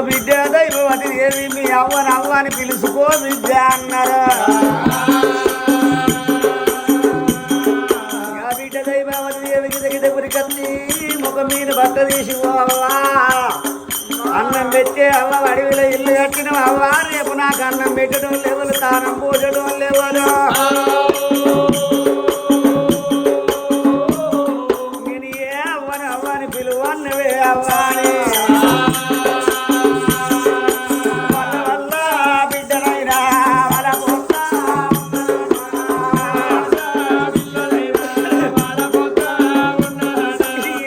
బిడ్డ దైవవతి దేవి మీ అవ్వని అవ్వని పిలుచుకో బిడ్డ అన్నారు. బిడ్డ దైవవతి దేవికి దగ్గర పురికత్తి ముఖం మీద బట్ట తీసి అవ్వా అన్నం పెట్టే అవ్వ అడవిలో ఇల్లు కట్టిన అవ్వ రేపు నాకు అన్నం పెట్టడం లేవలు తానం పోసడం లేవలు నేను ఏ అవ్వని అవ్వని పిలువన్నవే అవ్వాని వల్ల బిడ్డనైనా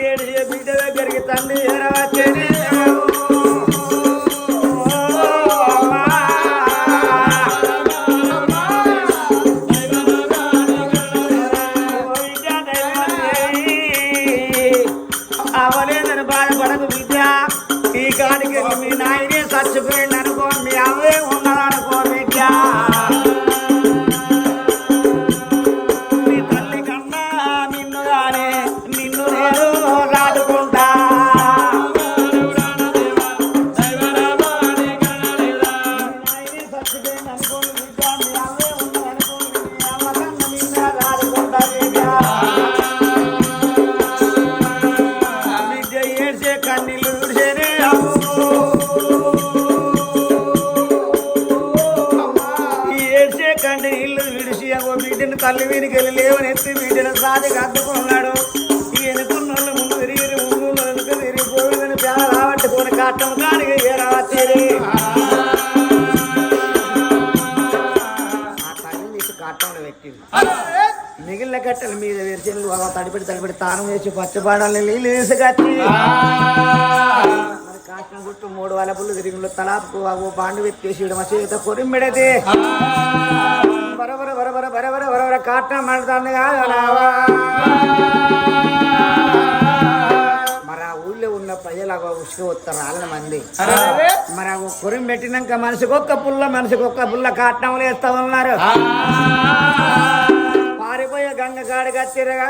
ఏడు బిడ్డ దగ్గరికి తండ్రి వచ్చేది అవలేదని బాధపడకు బిడ్డ ఈ కాడికి మీ నాయనే చచ్చిపోయింది అనుకో మీ అవే ఉన్నదనుకో బిడ్డ మీ తల్లి కన్నా నిన్ను గానే నిన్ను నేను రాదుకుంటా నాయనే చచ్చిపోయింది అనుకో బిడ్డ మీ అవే ఉన్నదనుకో మీ అమ్మ కన్నా నిన్ను రాదుకుంటా బిడ్డ కన్నీళ్ళు విడిచేనే ఏడ్చే కన్నీళ్ళు విడిచి అవ్వ బిడ్డను తల్లి వీరికి వెళ్ళి లేవని ఎత్తి బిడ్డను సాధికి అద్దుకున్నాడు. ఈ ఎనుకున్నోళ్ళు ముందు తిరిగి ముందు వెనుక తిరిగి పోయిందని పేద రాబట్టుకొని కట్టం కాడికి ఏరావచ్చేది ఆ తల్లి నీకు కట్టంలో పెట్టింది. మిగిలిన కట్టెల మీద వేరుచెలు తడిపెడి తానం వేసి పచ్చబాడాలని నీళ్ళు వేసి కట్టి మరి కాసిన చుట్టూ 3 వలపులు తిరిగి తలాపుకు అవు పాండు వెత్తేసి మా చేత కొరిమిడది బరబర బరబర బరబర బరబర కాటం మండుతుంది కాదనావా. మరి ఆ ఊళ్ళో ఉన్న ప్రజలు ఉసుకు వస్తారు రాళ్ళ మంది. మరి ఆ కొరిమి పెట్టినాక మనిషికి ఒక్క పుల్ల కాటంలో వేస్తా ఉన్నారు. పారిపోయే గంగ కాడికి వచ్చిరగా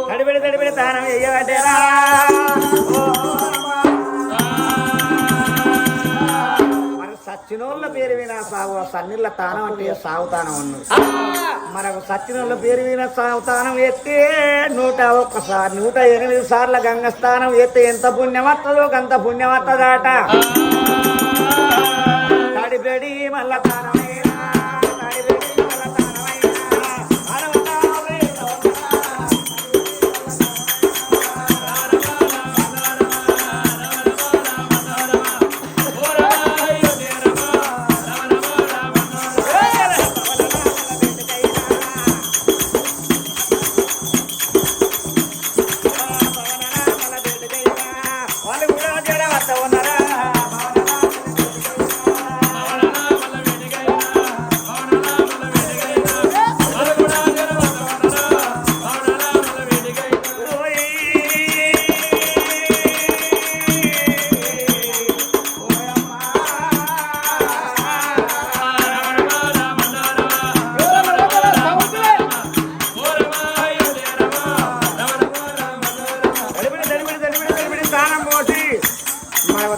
తడిబెడి తానం వెయ్యబట్టేరా. మరి సచ్చినోళ్ళ పేరు వినా సాగు సన్నిళ్ళ తానం అంటే సాగుతానం ఉన్నది. మరి సచ్చినోళ్ళ పేరు వినా సాగుతానం ఎత్తే 108 సార్ల గంగ స్థానం ఎత్తే ఎంత పుణ్యం వస్తుందో అంత పుణ్యం వస్తుందట. తడిబెడి మళ్ళా తానం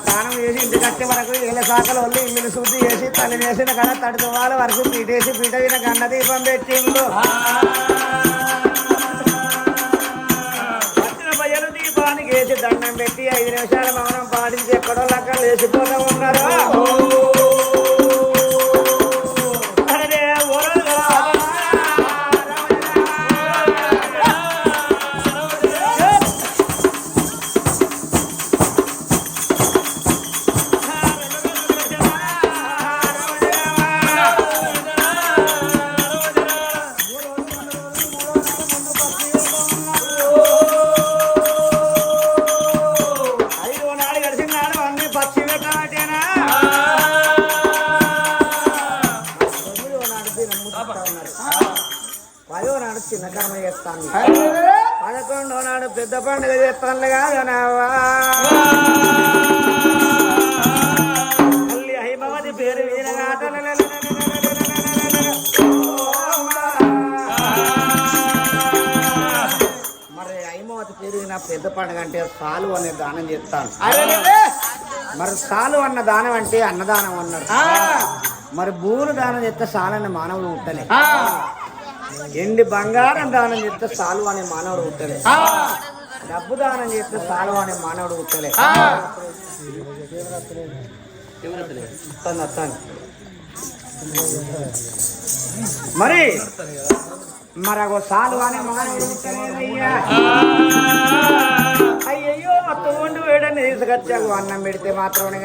తానం వేసి ఇంటి కట్టే వరకు ఏళ్ళ శాఖల వల్ల ఇల్లు శుద్ధి చేసి తల్లి వేసిన కడ తడుకోవాలి వరకు పీటేసి పీట విన గన్న దీపం పెట్టిండు. వచ్చిన పయ్యలు దీపానికి వేసి దండం పెట్టి 5 నిమిషాల మౌనం పాటించి ఎక్కడో లెక్క లేచిపోతూ ఉన్నారు. చిన్న కర్మ చేస్తాను 11వ నాడు పెద్ద పండుగ చేస్తాను కాదనావా. మళ్ళీ హైమవతి పేరు వీరగా మరి హైమవతి పెరిగిన పెద్ద పండుగ అంటే సాలు అనే దానం చేస్తాను. మరి సాలు అన్న దానం అంటే అన్నదానం అన్నారు. మరి భూమి దానం చేస్తే సాలన్న మానవుడు పుట్టలే. ఎండి బంగారం దానం చేస్తే సాలు అనే మానవుడు పుట్టలే. డబ్బు దానం చేస్తే సాలు అనే మానవుడు పుట్టలే. మరి మరొక సాలు అనే మానవుడు పుట్టలేదయ్యా. అయ్యయ్యో అత్తగుండు వేడని తీసుకొచ్చావు. అన్నం పెడితే మాత్రం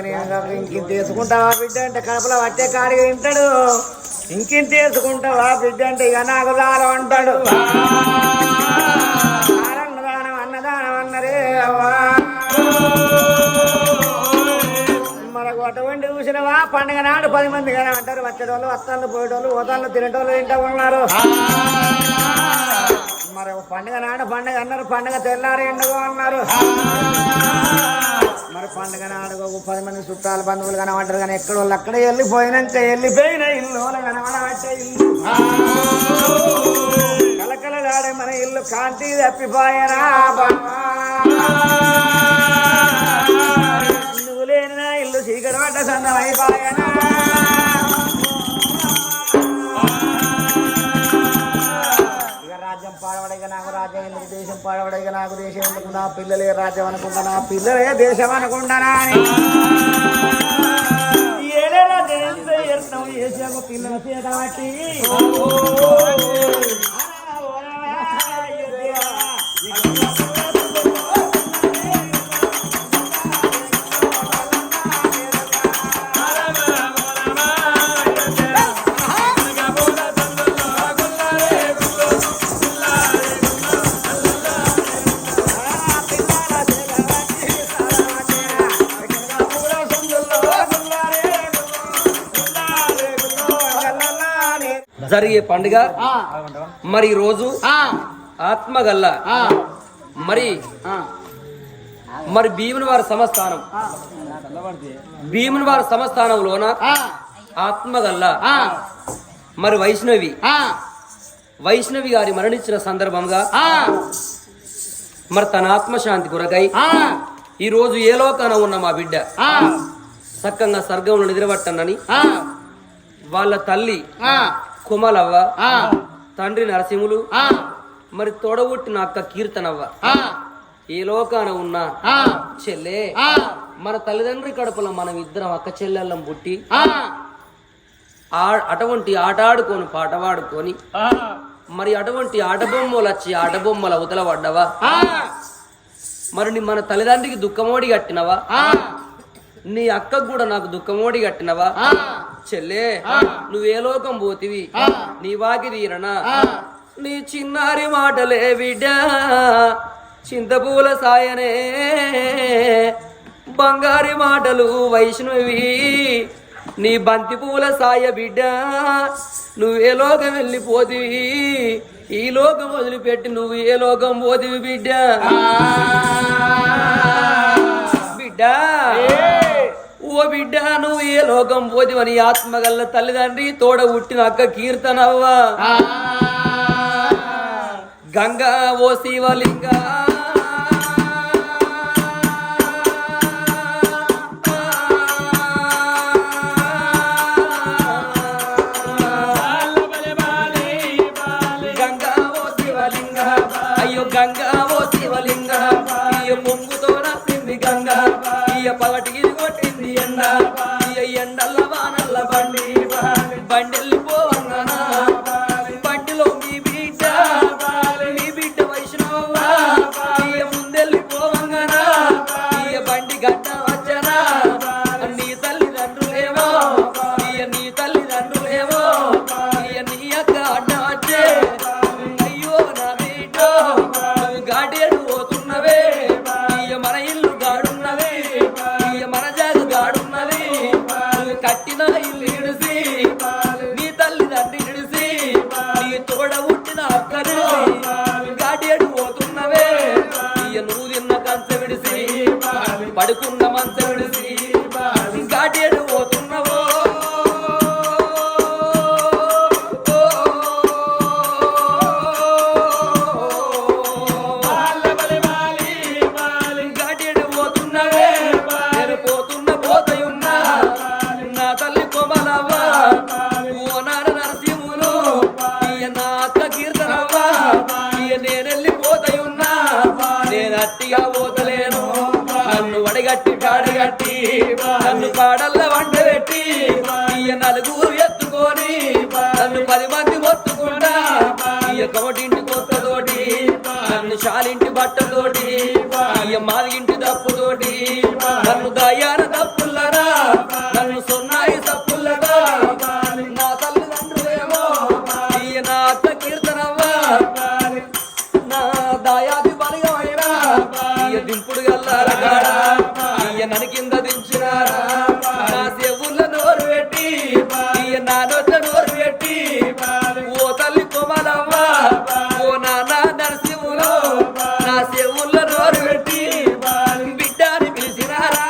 ఇంకింత తీసుకుంటావా బిడ్డ అంటే కడపలో పట్టే కాడిగా తింటాడు. ఇంకింత తీసుకుంటావా బిడ్డ అంటే ఇక నాకు దానం అంటాడు. అన్నదానం అన్నదానం అన్నరే అవ్వా. మనకు అటువంటి చూసినవా పండుగ నాడు 10 మంది కానీ అంటారు. వచ్చేటోళ్ళు వస్తాళ్ళు పోయేటోళ్ళు ఓతాళ్ళు తినేటోళ్ళు తింటూ ఉన్నారు. మరి పండుగ నాడు పండుగ అన్నారు. పండుగ తెల్లారి ఎండుగో అన్నారు. మరి పండుగ నాడు 10 మంది చుట్టాలు బంధువులు కనబడ్డారు. కానీ ఎక్కడ వాళ్ళు అక్కడే వెళ్ళిపోయినాక వెళ్ళిపోయిన ఇల్లు కనబడబట్టే ఇల్లు కలకలలాడే మన ఇల్లు కాంతి తప్పిపోయరా. నువ్వు లేని నా ఇల్లు చీకటి పడ్డ సందం అయిపోయనా. రాజ్యం పాడబడగా నాకు రాజ్యం ఎందుకు, దేశం పాడబడగా నాకు దేశం ఎందుకు, నా పిల్లలే రాజ్యం అనుకుంటా, నా పిల్లలే దేశం అనుకుంటానా అని ఏడే రాజ్యం చేసాము పిల్లల చేత బట్టి. జరిగే పండుగ మరి రోజు ఆత్మగల్ల మరి మరి భీముని వారి సంస్థానంలోన ఆత్మగల్ల మరి వైష్ణవి గారి మరణించిన సందర్భంగా మరి తన ఆత్మశాంతి కొరకై ఈ రోజు ఏ లోకాన ఉన్న మా బిడ్డ చక్కగా స్వర్గంలో నిద్రపట్టనని వాళ్ళ తల్లి కుమలవ్వ, తండ్రి నరసింహులు, మరి తోడబుట్టిన అక్క కీర్తనవ్వ ఏ లోకాన ఉన్నా చెల్లే మన తల్లిదండ్రి కడుపులో మనం ఇద్దరం అక్క చెల్లెళ్ళం పుట్టి అటువంటి ఆట ఆడుకొని పాట పాడుకొని మరి అటువంటి ఆటబొమ్మలు వచ్చి ఆటబొమ్మల అవతల పడ్డవా. మరి మన తల్లిదండ్రికి దుఃఖమోడి కట్టినవా, నీ అక్కకు కూడా నాకు దుఃఖమోడి కట్టినవా. చెల్లే నువ్వే లోకం పోతివి నీ వాకి తీరనా. నీ చిన్నారి మాటలే బిడ్డ చింతపూల సాయనే, బంగారి మాటలు వైష్ణవి నీ బంతి పూల సాయ బిడ్డ. నువ్వే లోకం వెళ్ళిపోతివి, ఈ లోకం వదిలిపెట్టి నువ్వు ఏ లోకం పోతివి బిడ్డ. బిడ్డ ఓ బిడ్డ నువ్వు ఏ లోకం పోతివని ఆత్మగల్ల తల్లిదండ్రి తోడ పుట్టిన అక్క కీర్తనవ్వ. గంగా ఓ శివలింగ గంగా ఓ శివలింగ ఇయ పొంగుతో నచ్చింది గంగ ఇయ పగటికి కొట్టింది ఎండ ఇయ ఎండల్ల వానల్ల బండి బండెళ్ళిపోవన్నా బండిలో మీ బిడ్డ వైష్ణవ ఇయ ముందెళ్ళిపోవంగనా ఇయ బండి గడ్డ వచ్చనా. నీ తల్లిదండ్రులేమో ఇయ నీ తల్లిదండ్రులేమో ఇయ నీ అక్క అడ్డ వచ్చే. అయ్యో నా బిడ్డ గాడేడు పోతున్నవే ఇయ మన ఇల్లు గాడున్నవే ఇయ మన జాగ గాడున్నది. కట్టిన ఇల్లు ఇడిసి నీ తల్లిదండ్రి ఇడిసి నీ తోడ పుట్టిన అక్కని గాడేడు పోతున్నవే ఇయ నువ్వు తిన్న కంచ విడిసి పడుకున్న మంచ విడిసి గాడేడు పోతున్నవో. నేను అట్టిగా పోతలేను నన్ను వడగట్టి కాడగట్టి నన్ను పాడల్ల వంట పెట్టి ఇయ్య నలుగురు ఎత్తుకొని నన్ను 10 మంది మొత్తుకుండా ఇయ్య కోటింటి కొత్తతోటి నన్ను శాలింటి బట్టతోటి ఇయ్య మాదింటి తప్పుతోటి నన్ను దయ్యాన తప్పుల్లరా నన్ను సున్నాయి తప్పుల్లగా నా తల్లిదండ్రులేమో ఇయ్య నా అత్త కీర్తనవ్వా నా దాయాది బలిగమైనా ఇయ్య దింపుడు గల్లారగాడ ఇయ్య నన్ను కింద దించినారా నా చెవుల నోరు పెట్టి ఇయ్య నా నోట్ల నోరు పెట్టి ఓ తల్లి కొమలవ్వ ఓ నాన్న నరసింహులు నా చెవుల నోరు పెట్టి బిడ్డని పిలిచినారా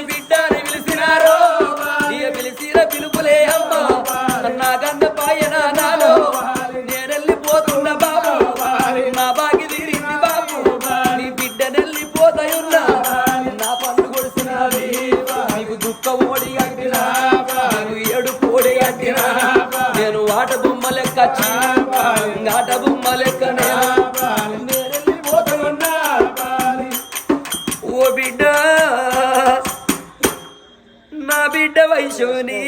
బిడ్డని పిలిచినారో ఇయ్య పిలిచిన పిలుపులే అమ్మ నా గండ పాయన నాలో నేనెళ్ళిపోతున్న బాబు నా బాగి తీరింది బాబు నీ బిడ్డనెళ్ళిపోతాయున్నా నా పండు కొడుతున్నది నీకు దుఃఖం ఓడి కట్టినా నీకు ఏడుపు ఓడి కట్టినా నేను ఆట బొమ్మ లెక్క ఆట బొమ్మ లెక్క నేనెళ్ళిపోతున్నా ఓ బిడ్డ నా బిడ్డ వైశోని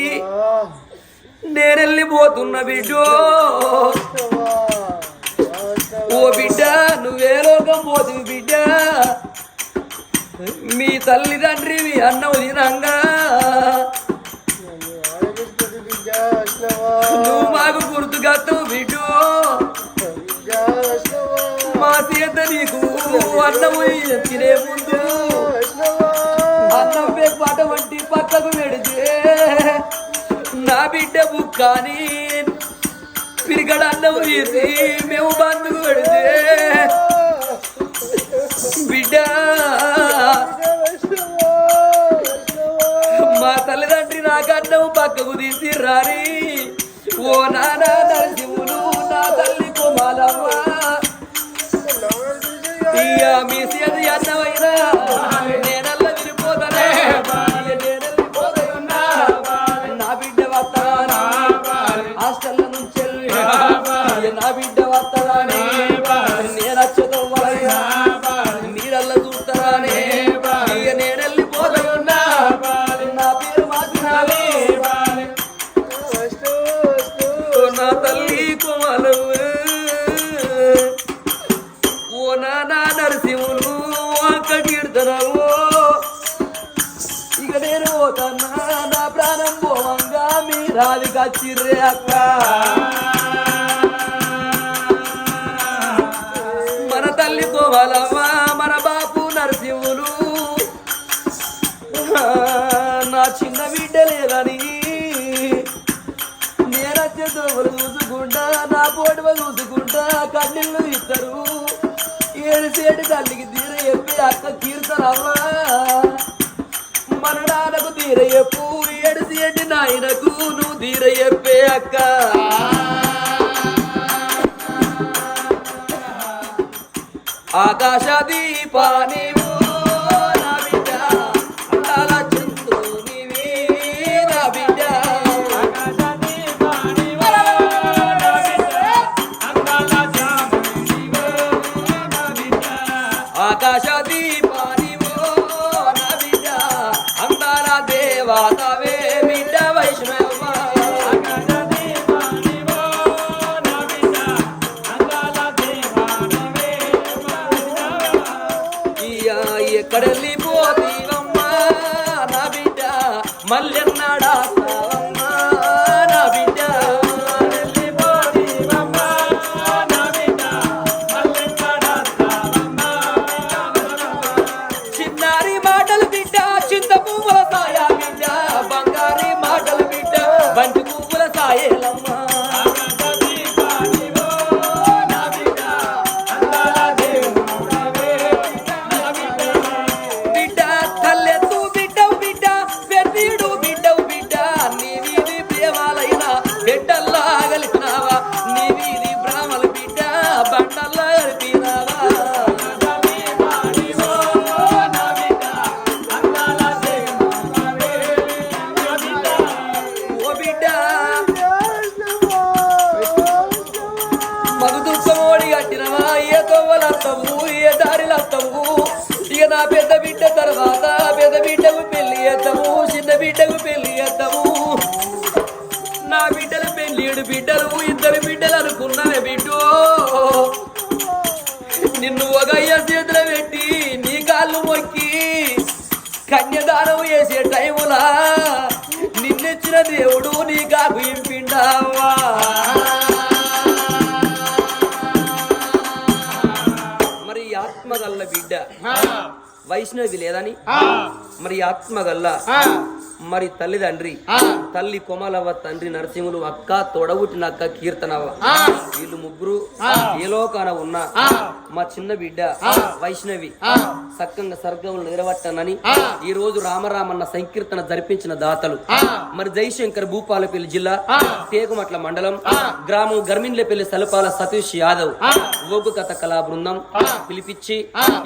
నేనెళ్ళిపోతున్న బిడ్డో ఓ బిడ్డ నువ్వే లోకం పోతుంది బిడ్డ మీ తల్లిదండ్రి మీ అన్నం తినంగా నువ్వు మాకు గుర్తుగత్తు బిడ్డో మా చేత నీకు అన్నము తినే ముందు అన్నం పాట వంటి పక్కకు పెడితే నా బిడ్డ బుక్కాని పిరిగడ అన్నం తీసి మేము బంధుకు పెడితే బిడ్డ మా తల్లిదండ్రి నాకు అన్నం పక్కకు తీసి రాని ఓ నానా నరసింహులు నా తల్లి కుమాలమ్మ ఇయ్య మీ చేతి అన్నమైనా నేనల్ల విరిపోతానే నేనెళ్ళిపోతున్నా నా బిడ్డ వస్తానా హాస్టల్ల నుంచి నా బిడ్డ వస్తానే నేను వచ్చేదవ్వలైనా మీరల్ల చూస్తానే ఇక నేనెళ్ళిపోతున్నా నా పేరు మార్చినావే నా తల్లి కుమాలవ్వ ఓ నానా నరసింహులు అక్క కీర్తనవు ఇక నేను పోతన్నా నా ప్రాణం పోవంగా మీ రావి కచ్చిర్రే అక్క మన తల్లి కోవాలవ్వ మన బాపు నరసింహులు నా చిన్న బిడ్డ లేదని నేనచ్చే దోమలు చూసుకుంటా నా పోటువ చూసుకుంటా కన్నీళ్ళు ఇస్తారు ఏడుసేడు తల్లికి తీర చెప్పి అక్క కీర్తనవ్వా మన నాన్నకు తీర చెప్పు ఏడుసేటి నాయనకు నువ్వు తీర చెప్పే అక్క ఆకాశ దీపాని నా బిడ్డ అందాల చింతు నీవి నా బిడ్డ ఆకాశ దీపాని నా బిడ్డ అందాల దేవతవే బిడ్డ వైష్ణవ ఎక్కడెళ్ళిపోతీవమ్మా నా బిడ్డ మల్లెన్నాడా నా బిడ్డ చిన్నారి మాటలు బిడ్డ చింత పువ్వుల సాయ బిడ్డ బంగారి మాటలు బిడ్డ బంతి పువ్వుల సాయేలమ్మా బిడ్డ తల్లెత్తు బిడ్డవు బిడ్డ పెద్దీడు బిడ్డవు బిడ్డ నీవి పెళ్లి చేద్దాము నా బిడ్డల పెళ్లి 7 బిడ్డలు 2 బిడ్డలు అనుకున్నావే బిడ్డో నిన్ను ఒక అయ్య చేతులు పెట్టి నీ కాళ్ళు మొక్కి కన్యదానం చేసే టైములా నిన్నెచ్చిన దేవుడు నీ కాకు ఇంపిండావా మరి ఆత్మగల్ల బిడ్డ వైష్ణవి లేదని మరి ఆత్మగల్ల మరి తల్లిదండ్రి తల్లి కొమలవ్వ తండ్రి నరసింహులు అక్క తొడగుట్టిన అక్క కీర్తనవ్వ వీళ్ళు ముగ్గురు ఏ లోకాన ఉన్నా మా చిన్న బిడ్డ వైష్ణవి సక్కంగా స్వర్గంలో నిలబట్టనని ఈ రోజు రామరామన్న సంకీర్తన జరిపించిన దాతలు మరి జయశంకర్ భూపాలపల్లి జిల్లా తేకుమట్ల మండలం గ్రామం గర్మిన్లపల్లి సలపాల సతీష్ యాదవ్ ఒగ్గు కథ కళా బృందం పిలిపించి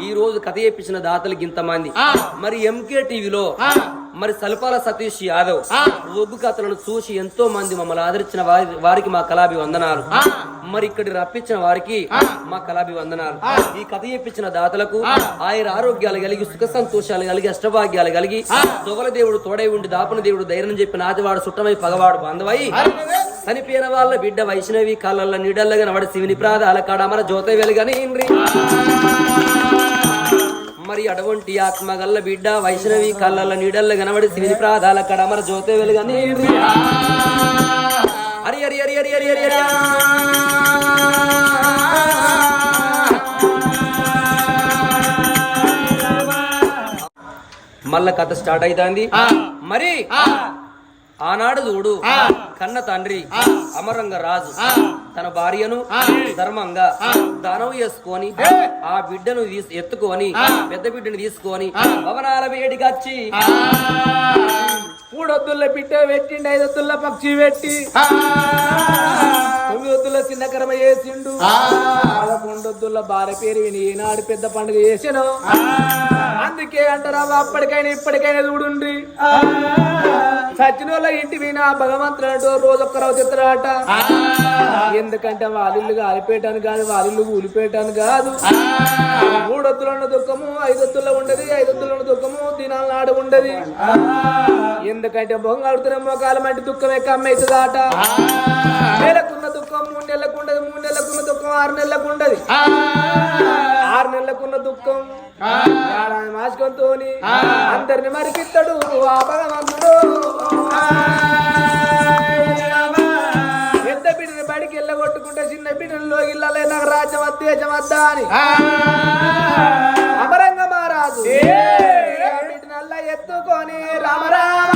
ఈ రోజు కథ చేపించిన దాతలు ఇంతమంది మరి ఎంకే టీవీలో మరి సలపాల సతీష్ యాదవ్ ఒగ్గు కథలను చూసి ఎంతో మంది మమ్మల్ని ఆదరించిన వారికి మా కళాభి వందనాలు మరి ఇక్కడి రప్పించిన వారికి మా కళాభి వందనాలు ఈ కథ చెప్పించిన దాతలకు ఆయన ఆరోగ్యాలు కలిగి సుఖ సంతోషాలు కలిగి అష్టభాగ్యాలు కలిగి దొగల దేవుడు తోడై ఉండి దాపన దేవుడు ధైర్యం చెప్పి నాదివాడు సుట్టమై పగవాడు బాంధవై చనిపోయిన వాళ్ళ బిడ్డ వైష్ణవి కాళ్ళ నీడల్లగా నవడి శివుని ప్రాదాల కాడమర జ్యోత వెలుగని మరి అటువంటి ఆత్మగల్ల బిడ్డ వైష్ణవి కళ్ళ నీడల్ల కనబడి శివుని ప్రాదాల కడమర జ్యోతి వెలుగని హరి హరి హరి హరి హరి హరి హరి మళ్ళా కథ స్టార్ట్ అవుతుంది మరి ఆనాడు చూడు కన్న తండ్రి అమరంగ రాజు తన భార్యను ధర్మంగా దానం చేసుకొని ఆ బిడ్డను ఎత్తుకొని పెద్ద బిడ్డను తీసుకొని భవనాల వేడికి వచ్చి 3 వద్దుల పిట్ట పెట్టిండు 5 వద్దుల పక్షి పెట్టి 9 వద్దుల చిన్న కర్మ చేసిండు 11 వద్దుల భార్య పేరు విని ఈనాడు పెద్ద పండుగ చేసాను అందుకే అంటారా అప్పటికైనా ఇప్పటికైనా చూడుండ్రి సచిన వాళ్ళ ఇంటి వినా భగవంతుడు రోజు ఒక్కరావు తిత్తరాట ఎందుకంటే వాళ్ళిల్లు కాలిపేయటానికి కాదు వాళ్ళిల్లు ఊలిపేయటానికి కాదు 3 వద్దులు ఉన్న దుఃఖము 5 వద్దుల్లో ఉండదు 5 వద్దులు ఉన్న దుఃఖము దినాల నాడు ఉండదు ఎందుకంటే బొంగాడుతున్న మోకాల మంటి దుఃఖం ఎక్క అమ్మవుతుందాట నెలకున్న దుఃఖం 3 నెలలకు ఉండదు 3 నెలలకున్న దుఃఖం 6 నెలలకు ఉండదు 6 నెలలకున్న దుఃఖం ఏడాది మాసుకంతో అందరిని మరిపిస్తాడు ఆ భగవంతుడు పెద్ద బిడ్డని బడికి వెళ్ళగొట్టుకుంటే చిన్న బిడ్డలో ఇళ్ళలే నాకు రాజ్యం దేశం వద్దా అని అమరంగ మహారాజు బిడ్డనల్లా ఎత్తుకొని రామరామ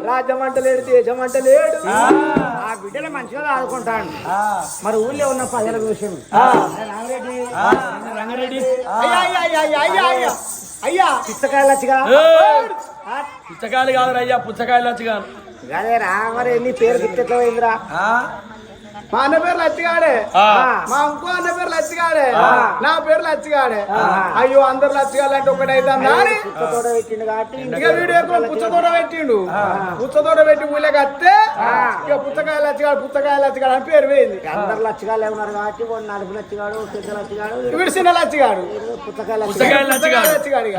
రాజ్యం అంటలేడు దేశం అంటలేడు ఆ బిడ్డలు మంచిగా ఆడుకుంటాను మరి ఊళ్ళో ఉన్న ప్రజల విషయం రంగారెడ్డి అయ్యా పిచ్చకాయలు వచ్చిగా పుచ్చకాయలు కాదు అయ్యా పుచ్చకాయలు వచ్చి కాదు అదే రా మరి ఎన్ని పేరు పిచ్చట్లేదురా మా అన్న పేరు లచ్చిగాడే మా ఇంకో అన్న పేరు లచ్చిగాడే నా పేరు లచ్చిగాడే అయ్యో అందరు లచ్చిగాలంటే ఒకటైతే తోట పెట్టిండు కాబట్టి ఇక వీడియో పుచ్చతోట పెట్టిండు పుచ్చతోట పెట్టి ఊళ్ళకి వస్తే ఇక పుచ్చకాయలు లచ్చిగాడు అని పేరు పోయింది అందరు లచ్చగాలే ఉన్నారు కాబట్టి నలుపు లచ్చగాడు పెద్ద లచ్చగాడు వీడు చిన్న లచ్చిగాడు పుస్తకాయలు లచ్చిగాడు ఇక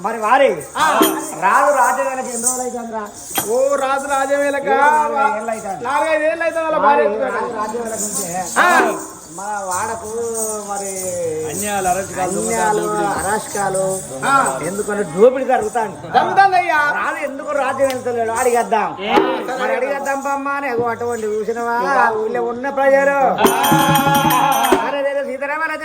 మరి వారి రాజు రాజవేలకి ఎన్ని రోజులు అవుతుందిరా ఓ రాజు రాజవేలక 4-5 ఏళ్ళు అయితే వాళ్ళ భార్య మన వాడకు మరి అన్యాలు అరాచకాలు ఎందుకంటే దోపిడి జరుగుతుందయ్యా రాజు ఎందుకు రాజ్యం వెళ్తలేడు అడిగేద్దాం మరి అడిగేద్దాం పమ్మా అని అటువంటి చూసినవా ఊళ్ళో ఉన్న ప్రజలు సీతారామరాజు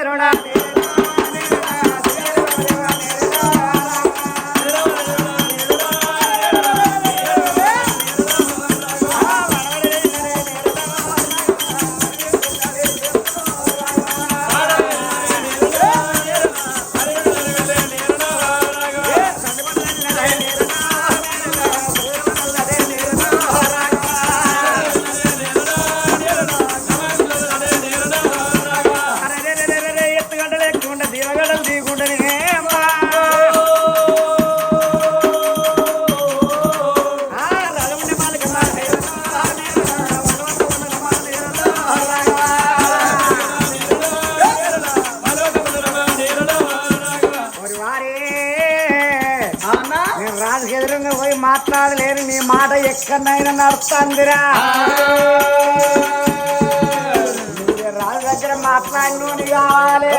పోయి మాట్లాడలేను నీ మాట ఎక్కడైనా నడుస్తుందిరా రాజు దగ్గర మాట్లాడినోని కావాలి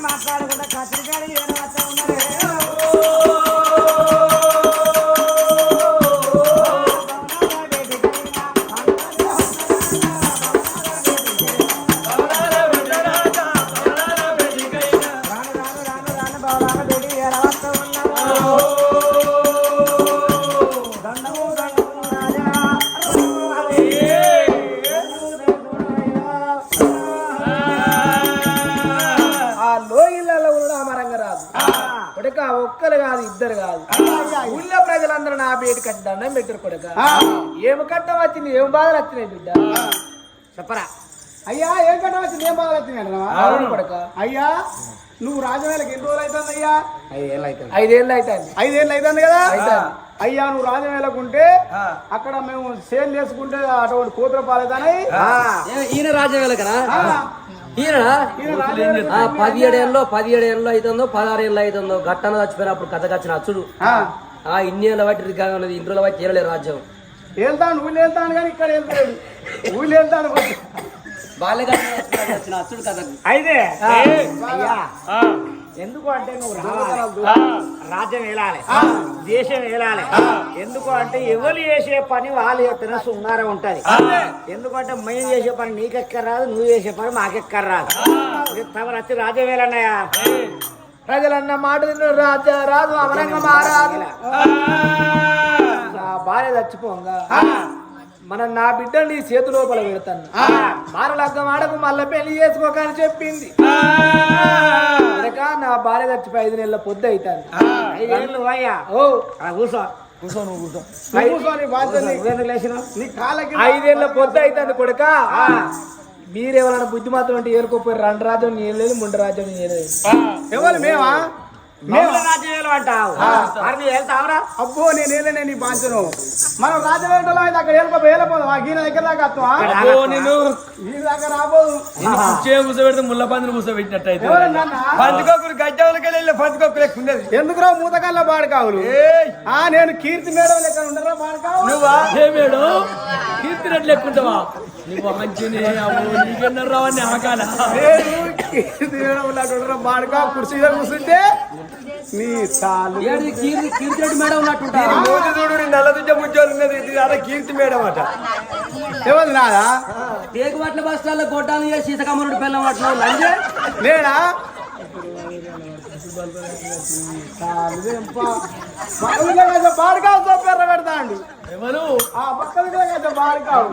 మాట్లాడకుండా కత్తిరికాడు ఏమవుతా ఉన్నదే ఒక్కరు కాదు ఇద్దరు కాదు ఊళ్ళో ప్రజలందరూ నా బేటి కట్టి దండం పెట్టారు కొడుక ఏమి కట్టం వచ్చింది ఏం బాధలు వచ్చినాయి బిడ్డ చెప్పరా అయ్యా ఏం కట్టం వచ్చింది ఏం బాధలు వచ్చినాయి కొడుక అయ్యా నువ్వు రాజవేలకి ఎన్ని రోజులు అవుతుంది అయ్యా 5 ఏళ్ళు అవుతుంది 5 ఏళ్ళు అవుతుంది కదా అయ్యా నువ్వు రాజవేలకుంటే అక్కడ మేము సేల్ చేసుకుంటే అటువంటి కూతురు పాలేదాని ఈయన రాజవేల కదా ఈయన 17 ఏళ్ళు అవుతుందో 16 ఏళ్ళు అవుతుందో గట్టన చచ్చిపోయినప్పుడు కథ కచ్చిన అచ్చుడు ఇన్ని ఏళ్ళ బట్టి రికాగా ఉన్నది ఇంట్లో బట్టి చేయలేదు రాజ్యం వెళ్తాను ఊళ్ళు వెళ్తాను కానీ ఇక్కడ వెళ్తాడు ఊళ్ళు వెళ్తాను బాల్యగాచ్చిన అచ్చుడు కథ అయితే ఎందుకు అంటే నువ్వు రాజ్యం వేలాలి దేశం వేలాలి ఎందుకు అంటే ఎవరు చేసే పని వాళ్ళు చేస్తున్న సున్నారం ఉంటది ఎందుకంటే మేము చేసే పని నీకెక్కరాదు నువ్వు చేసే పని మాకెక్కరాదు తమరు వచ్చి రాజ్యం వేలన్నాయా ప్రజలన్న మాట రాజా రాజు అమరంగా మారాదు భార్య చచ్చిపోంగా మనం నా బిడ్డని నీ చేతి లోపల పెడతాను మారలగ్గం ఆడకు మళ్ళీ పెళ్లి చేసుకోకని చెప్పింది నా భార్య చచ్చిపోయి 5 నెలల పొద్దు అవుతాను 5 ఏళ్ళు అయ్యా కూర్చో కూర్చో నువ్వు కూర్చో నీ కాళ్ళకి 5 ఏళ్ళ పొద్దు అవుతుంది కొడుక మీరెవరైనా బుద్ధి మాత్రం అంటే ఏరుకోపోయి 2 రాజ్యం ఏలేదు 3 రాజ్యం ఏలేదు ఎవరు మేమా వెళ్తావరా అబ్బో నేను ఏలే నీ బాంచను మనం రాజవేటలో అయితే అక్కడ వెళ్ళిపోదాం ఆ గీన దగ్గర దాకా వస్తాం నేను గీన దాకా రాబోదు కూర్చోబెడితే ముళ్ళ పందిని కూర్చోబెట్టినట్టయితే ఎందుకురా మూతకాల్లో బాడకావులు నేను కీర్తి మేడం లెక్క ఉండరా బాడకావు నువ్వా మేడం కీర్తి రెడ్డి లెక్కుంటావా నువ్వు మంచిని నీకెన్నర రావని ఆకాల కీర్తి మేడం ఉన్నట్టు బాడకా కుర్చీలో కూర్చుంటే నీ చాలు కీర్తి రెడ్డి మేడం ఉన్నట్టుంటారు నల్లదుడ్డ ముచ్చోలున్నది కీర్తి మేడం అట ఎవరు నాదా తేగుబట్ల బస్టాల్లో గొడ్డాలు చేసి సీతకమ్మనుడు పిల్ల పట్టిన నేనా బాడకావు పేర్ర పెడతాండు ఎవరు ఆ పక్కన బాడకావు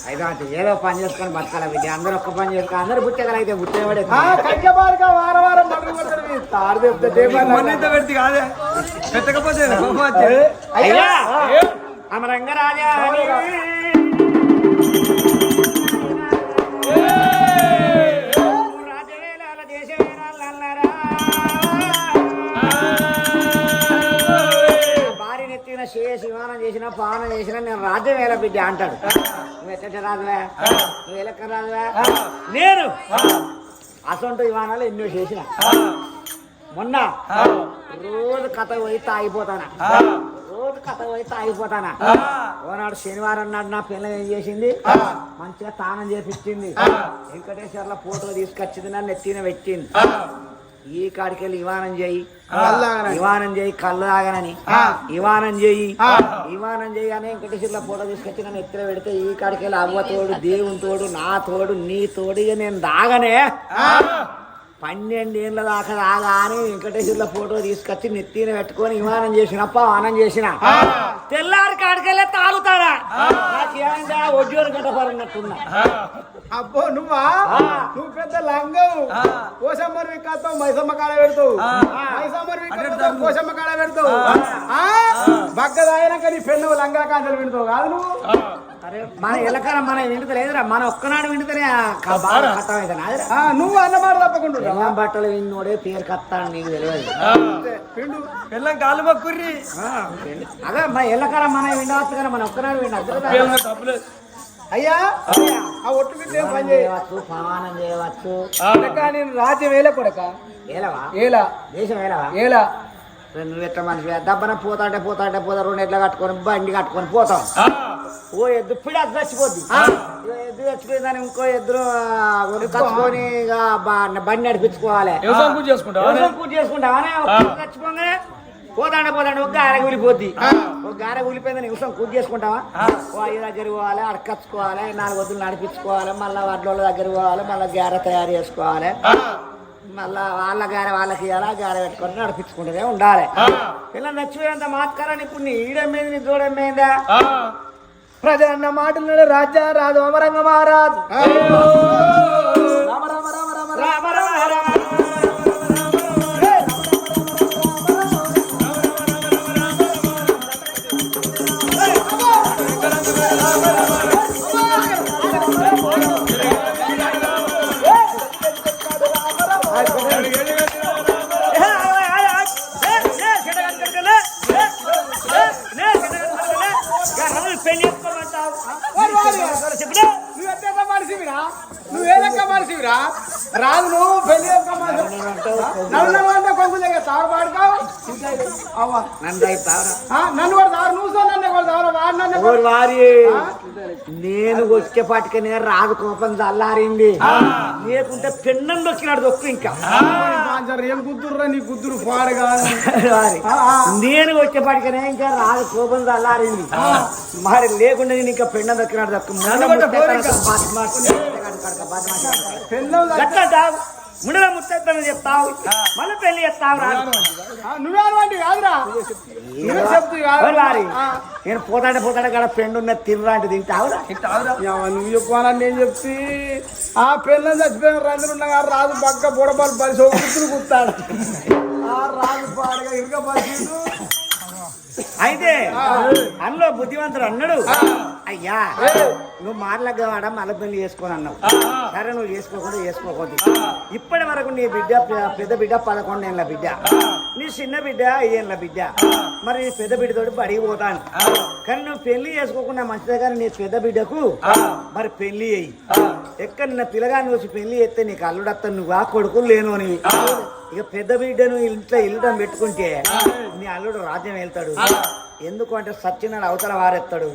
అయితే ఏదో పని చేసుకొని బతకాల విద్య అందరూ ఒక్క పని చేసుకో అందరూ బుట్టగల అయితే బుట్టేవాడే కంచె బాడక వారం వారం మడుగు పెడతాడు తాడు చెప్తే పెడితే కాదే పెట్టకపోతే అయ్యా అమరంగరాజా రాజవేలాల దేశవేలాలన్నారా భార్య నెత్తిన శివానం చేసిన పానం చేసిన నేను రాజ్యవేల బిడ్డ అంటాడు నువ్వు ఎట్ట రాజువా నువ్వు ఎలక్క రాజువా నేను అసొంటి విమానాలు ఎన్నో చేసిన మొన్న రోజు కథ పోయి తాగిపోతానా రోజు కథ పోయి తాగిపోతానా ఓనాడు శనివారం నాడు నా పిల్ల ఏం చేసింది మంచిగా తానం చేపించింది వెంకటేశ్వర్ల ఫోటో తీసుకొచ్చింది నన్ను ఎత్తిన పెట్టింది ఈ కాడికి వెళ్ళి ఇవానం చేయి ఇవానం చేయి కళ్ళు తాగనని ఇవానం చేయి అని వెంకటేశ్వర్ల ఫోటో తీసుకొచ్చి నన్ను ఎత్తిన పెడితే ఈ కాడికి వెళ్ళి అవ్వ తోడు దేవుని తోడు నా తోడు నీ తోడు ఇక నేను దాగనే 12 ఏళ్ళ దాకా రాగా అని వెంకటేశ్వర్ల ఫోటో తీసుకొచ్చి నెత్తిన పెట్టుకొని విమానం చేసిన పానం చేసిన తెల్లారి కాడికెళ్ళే తాగుతారా నాకేమైందా ఒడ్జోరు గడ్డపరన్నట్టున్నా అబ్బో నువ్వా నువ్వు పెద్ద లంగవు కోసమ్మరి విక్కతో మైసమ్మ కాడ పెడతావు మైసమ్మరి విక్కతో కోసమ్మ కాడ పెడతావు బగ్గదాయనాక నీ పెన్ను లంగా కాంతలు పెడతావు కాదు నువ్వు అరే మన ఎలకరం మన వింటలేదురా మన ఒక్కనాడు వింటనే నువ్వు అన్నమాట తప్పకుండా ఎల్లం బట్టలు విన్నోడే పేరు కత్తాడు నీకు తెలియదు పిండు పిల్లం కాలు మొక్కుర్రి అదే మన ఎల్లకరం మన వినవచ్చు కదా మన ఒక్కనాడు వినద్దు అయ్యా ఆ ఒట్టు బిడ్డ ఏం పని చేయవచ్చు పానం చేయవచ్చు నేను రాజ్యం వేల కొడక ఏలవా ఏలా దేశం ఏలవా ఏలా నువ్వు ఎట్లా మనిషి దబ్బన పోతా 2 ఎట్లా కట్టుకొని బండి కట్టుకొని పోతాం ఓ ఎద్దు పిడి అది చచ్చిపోద్ది ఎద్దు చచ్చిపోయిందని ఇంకో ఎద్దును కట్టుకొని బండి నడిపించుకోవాలి పూజ చేసుకుంటావా చచ్చిపోగానే పోతాండే ఒక గారె కూలిపోద్ది ఒక గారె కూలిపోయిందని నిమిషం కూర్చు చేసుకుంటావా ఓ అయ్య దగ్గర పోవాలి అడకచ్చుకోవాలి 4 వద్దులు నడిపించుకోవాలి మళ్ళీ వడ్ల దగ్గర పోవాలి మళ్ళీ గారె తయారు చేసుకోవాలి మళ్ళా వాళ్ళ గారె వాళ్ళకి ఇవ్వాలి గారె పెట్టుకొని నడిపించుకుంటూనే ఉండాలి ఇలా నచ్చిపోయేంత మాత్కారాన్ని ఇప్పుడు నీ ఈడమ్మేది నీ దూడమ్మేందా ప్రజ అన్న మాటలు రాజా రాదు అమరంగ మహారాజు రామ రామ రామ రామ రామ రామ రామ నువ్వేలక్క మనిషివిరా రాదు నువ్వు పెళ్లి కొంచెం దగ్గర తాడు పాడుకావు నన్ను కూడా తారు నువ్వు నన్ను కూడా తారు వారి నేను వచ్చేపాటికనే రాదు కోపం చల్లారింది లేకుంటే పెన్నం దొక్కినాడు దొక్కు ఇంకా ఏం కుదురురా నీ కుదురు పాడుగా నేను వచ్చేపాటికనే ఇంకా రాదు కోపం చల్లారింది మరి లేకుండా నేను ఇంకా పెన్నం దొక్కినాడు దొక్కు ముందుగా ముత్తని చెప్తావు మళ్ళీ పెళ్లి చేస్తావు నువ్వేటువంటి కాదురా నేను పోతాడే కాడ ఫ్రెండ్ ఉన్న తినరాంటి తింటావురా నువ్వు చెప్పాలని నేను చెప్తే ఆ పెళ్ళని చచ్చిపోయిన రంగులున్నా రాజు పక్క బుడబాలు పరిచి గుర్తులు కుత్తాడు ఆ రాజు పాడగా ఇరుక పరిస్థితి అయితే అందులో బుద్ధివంతుడు అన్నాడు అయ్యా నువ్వు మాటలగ్గవాడ మళ్ళీ పెళ్లి చేసుకొని అన్నావు సరే నువ్వు చేసుకోకూడదు ఇప్పటి వరకు నీ బిడ్డ పెద్ద బిడ్డ 11 ఏళ్ళ బిడ్డ నీ చిన్న బిడ్డ 5 ఏళ్ళ బిడ్డ మరి నీ పెద్ద బిడ్డతోటి బడికి పోతాను కానీ నువ్వు పెళ్లి చేసుకోకుండా మంచిదే కానీ నీ పెద్ద బిడ్డకు మరి పెళ్లి అయ్యి ఎక్కడ నిన్న పిల్లగాని వచ్చి పెళ్లి చేస్తే నీకు అల్లుడత్తా నువ్వు ఆ కొడుకులు లేను అని ఇక పెద్ద బిడ్డను ఇంట్లో ఇల్లుటం పెట్టుకుంటే నీ అల్లుడు రాజ్యం వెళ్తాడు ఎందుకంటే సచ్చినాడు అవతల వారెత్తాడు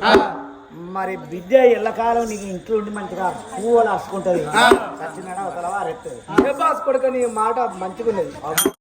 మరి బిడ్డ ఎల్లకాలం నీకు ఇంట్లో ఉండి మంచిగా పువ్వులు రాసుకుంటది సచ్చినాడు అవతల వారెత్తాడు కొడుకు నీ మాట మంచిగున్నది